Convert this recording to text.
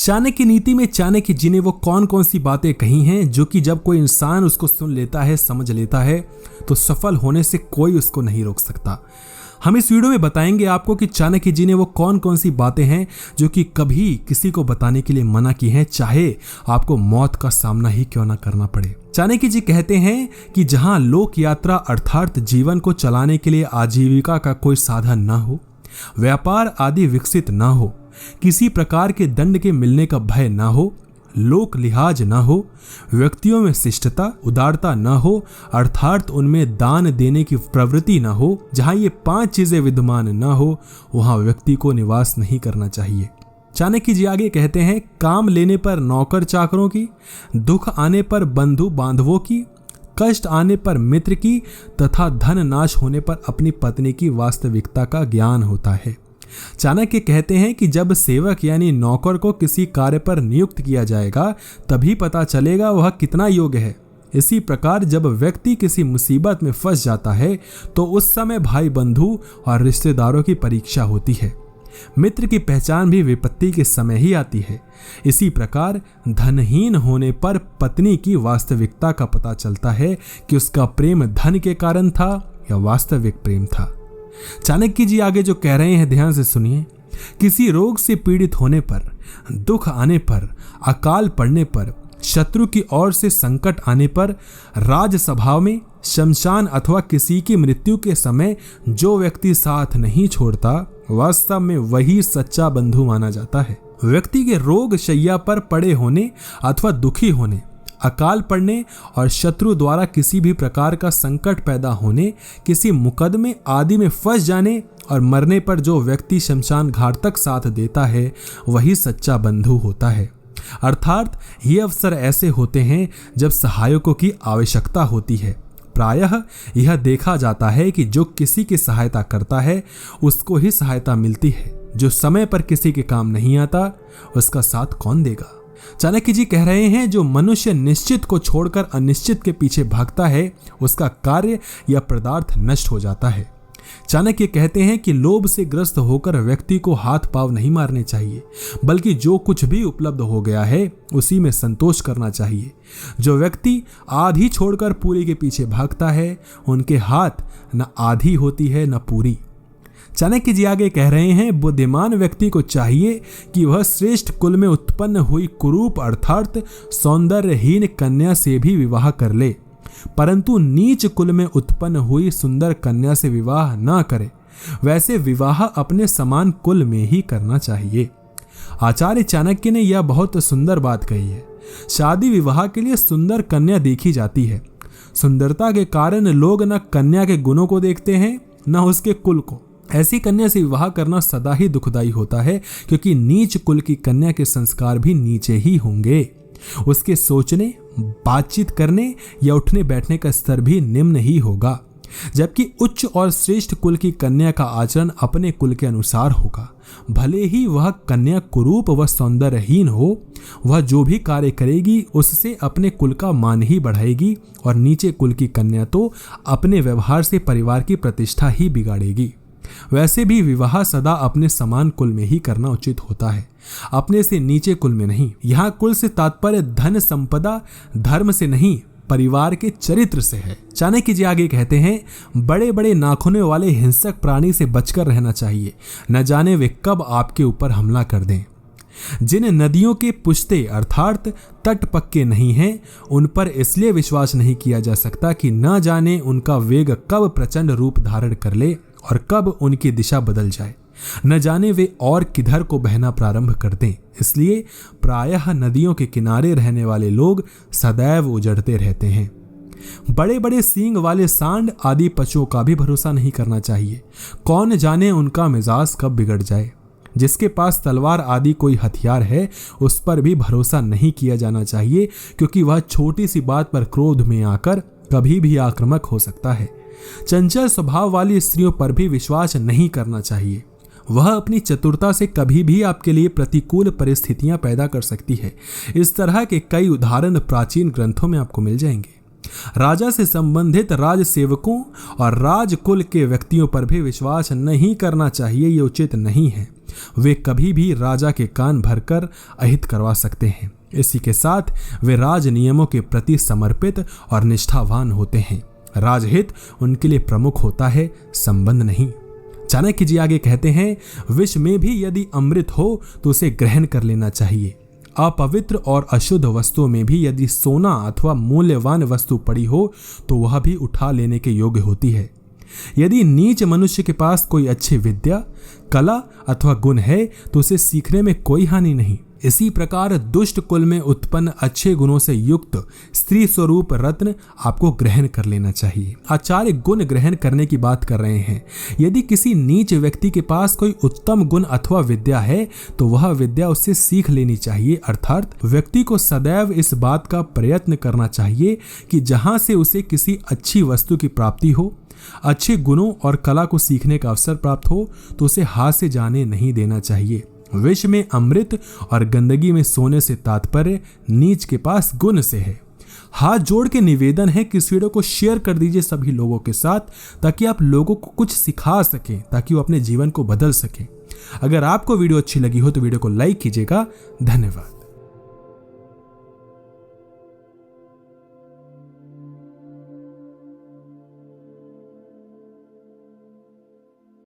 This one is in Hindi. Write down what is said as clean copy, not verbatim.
चाणक्य नीति में चाणक्य जी ने वो कौन कौन सी बातें कही हैं जो कि जब कोई इंसान उसको सुन लेता है, समझ लेता है, तो सफल होने से कोई उसको नहीं रोक सकता। हम इस वीडियो में बताएंगे आपको कि चाणक्य जी ने वो कौन कौन सी बातें हैं जो कि कभी किसी को बताने के लिए मना की हैं, चाहे आपको मौत का सामना ही क्यों ना करना पड़े। चाणक्य जी कहते हैं कि जहां लोक यात्रा अर्थात जीवन को चलाने के लिए आजीविका का कोई साधन ना हो, व्यापार आदि विकसित ना हो, किसी प्रकार के दंड के मिलने का भय ना हो, लोक लिहाज ना हो, व्यक्तियों में शिष्टता उदारता ना हो अर्थात उनमें दान देने की प्रवृत्ति ना हो, जहां ये 5 चीजें विद्यमान ना हो वहां व्यक्ति को निवास नहीं करना चाहिए। चाणक्य जी आगे कहते हैं, काम लेने पर नौकर चाकरों की, दुख आने पर बंधु बांधवों की, कष्ट आने पर मित्र की तथा धन नाश होने पर अपनी पत्नी की वास्तविकता का ज्ञान होता है। चाणक्य कहते हैं कि जब सेवक यानी नौकर को किसी कार्य पर नियुक्त किया जाएगा तभी पता चलेगा वह कितना योग्य है। इसी प्रकार जब व्यक्ति किसी मुसीबत में फंस जाता है तो उस समय भाई बंधु और रिश्तेदारों की परीक्षा होती है। मित्र की पहचान भी विपत्ति के समय ही आती है। इसी प्रकार धनहीन होने पर पत्नी की वास्तविकता का पता चलता है कि उसका प्रेम धन के कारण था या वास्तविक प्रेम था। चाणक्य जी आगे जो कह रहे हैं ध्यान से सुनिए। किसी रोग से पीड़ित होने पर, दुख आने पर, अकाल पड़ने पर, शत्रु की ओर से संकट आने पर, राजसभा में, शमशान अथवा किसी की मृत्यु के समय जो व्यक्ति साथ नहीं छोड़ता वास्तव में वही सच्चा बंधु माना जाता है। व्यक्ति के रोग शैया पर पड़े होने अथवा दुखी होने, अकाल पड़ने और शत्रु द्वारा किसी भी प्रकार का संकट पैदा होने, किसी मुकदमे आदि में फंस जाने और मरने पर जो व्यक्ति शमशान घाट तक साथ देता है वही सच्चा बंधु होता है। अर्थात ये अवसर ऐसे होते हैं जब सहायकों की आवश्यकता होती है। प्रायः यह देखा जाता है कि जो किसी की सहायता करता है उसको ही सहायता मिलती है। जो समय पर किसी के काम नहीं आता उसका साथ कौन देगा। चाणक्य जी कह रहे हैं, जो मनुष्य निश्चित को छोड़कर अनिश्चित के पीछे भागता है उसका कार्य या पदार्थ नष्ट हो जाता है। चाणक्य कहते हैं कि लोभ से ग्रस्त होकर व्यक्ति को हाथ पांव नहीं मारने चाहिए, बल्कि जो कुछ भी उपलब्ध हो गया है उसी में संतोष करना चाहिए। जो व्यक्ति आधी छोड़कर पूरी के पीछे भागता है उनके हाथ न आधी होती है न पूरी। चाणक्य जी आगे कह रहे हैं, बुद्धिमान व्यक्ति को चाहिए कि वह श्रेष्ठ कुल में उत्पन्न हुई कुरूप अर्थात सौंदर्यहीन कन्या से भी विवाह कर ले, परंतु नीच कुल में उत्पन्न हुई सुंदर कन्या से विवाह न करे। वैसे विवाह अपने समान कुल में ही करना चाहिए। आचार्य चाणक्य ने यह बहुत सुंदर बात कही है। शादी विवाह के लिए सुंदर कन्या देखी जाती है। सुंदरता के कारण लोग न कन्या के गुणों को देखते हैं न उसके कुल को। ऐसी कन्या से विवाह करना सदा ही दुखदायी होता है, क्योंकि नीच कुल की कन्या के संस्कार भी नीचे ही होंगे। उसके सोचने, बातचीत करने या उठने बैठने का स्तर भी निम्न ही होगा, जबकि उच्च और श्रेष्ठ कुल की कन्या का आचरण अपने कुल के अनुसार होगा। भले ही वह कन्या कुरूप व सौंदर्यहीन हो, वह जो भी कार्य करेगी उससे अपने कुल का मान ही बढ़ाएगी, और नीचे कुल की कन्या तो अपने व्यवहार से परिवार की प्रतिष्ठा ही बिगाड़ेगी। वैसे भी विवाह सदा अपने समान कुल में ही करना उचित होता है, अपने से नीचे कुल में नहीं। यहाँ कुल से तात्पर्य धन संपदा धर्म से नहीं, परिवार के चरित्र से है। चाणक्य जी आगे कहते हैं, बड़े बड़े नाखूनों वाले हिंसक प्राणी से बचकर रहना चाहिए, न जाने वे कब आपके ऊपर हमला कर दें। जिन नदियों के पुश्ते अर्थात तट पक्के नहीं हैं उन पर इसलिए विश्वास नहीं किया जा सकता कि न जाने उनका वेग कब प्रचंड रूप धारण कर ले और कब उनकी दिशा बदल जाए, न जाने वे और किधर को बहना प्रारंभ कर दें। इसलिए प्रायः नदियों के किनारे रहने वाले लोग सदैव उजड़ते रहते हैं। बड़े बड़े सींग वाले सांड आदि पशुओं का भी भरोसा नहीं करना चाहिए, कौन जाने उनका मिजाज कब बिगड़ जाए। जिसके पास तलवार आदि कोई हथियार है उस पर भी भरोसा नहीं किया जाना चाहिए, क्योंकि वह छोटी सी बात पर क्रोध में आकर कभी भी आक्रामक हो सकता है। चंचल स्वभाव वाली स्त्रियों पर भी विश्वास नहीं करना चाहिए, वह अपनी चतुरता से कभी भी आपके लिए प्रतिकूल परिस्थितियां पैदा कर सकती है। इस तरह के कई उदाहरण प्राचीन ग्रंथों में आपको मिल जाएंगे। राजा से संबंधित राज सेवकों और राजकुल के व्यक्तियों पर भी विश्वास नहीं करना चाहिए, ये उचित नहीं है। वे कभी भी राजा के कान भरकर अहित करवा सकते हैं। इसी के साथ वे राज नियमों के प्रति समर्पित और निष्ठावान होते हैं। राजहित उनके लिए प्रमुख होता है, संबंध नहीं। चाणक्य जी आगे कहते हैं, विष में भी यदि अमृत हो तो उसे ग्रहण कर लेना चाहिए। अपवित्र और अशुद्ध वस्तुओं में भी यदि सोना अथवा मूल्यवान वस्तु पड़ी हो तो वह भी उठा लेने के योग्य होती है। यदि नीच मनुष्य के पास कोई अच्छी विद्या, कला अथवा गुण है तो उसे सीखने में कोई हानि नहीं। इसी प्रकार दुष्ट कुल में उत्पन्न अच्छे गुणों से युक्त स्त्री स्वरूप रत्न आपको ग्रहण कर लेना चाहिए। आचार्य गुण ग्रहण करने की बात कर रहे हैं। यदि किसी नीच व्यक्ति के पास कोई उत्तम गुण अथवा विद्या है तो वह विद्या उससे सीख लेनी चाहिए। अर्थात व्यक्ति को सदैव इस बात का प्रयत्न करना चाहिए कि जहां से उसे किसी अच्छी वस्तु की प्राप्ति हो, अच्छे गुणों और कला को सीखने का अवसर प्राप्त हो तो उसे हाथ से जाने नहीं देना चाहिए। विष में अमृत और गंदगी में सोने से तात्पर्य नीच के पास गुण से है। हाथ जोड़ के निवेदन है कि इस वीडियो को शेयर कर दीजिए सभी लोगों के साथ, ताकि आप लोगों को कुछ सिखा सकें, ताकि वो अपने जीवन को बदल सकें। अगर आपको वीडियो अच्छी लगी हो तो वीडियो को लाइक कीजिएगा। धन्यवाद।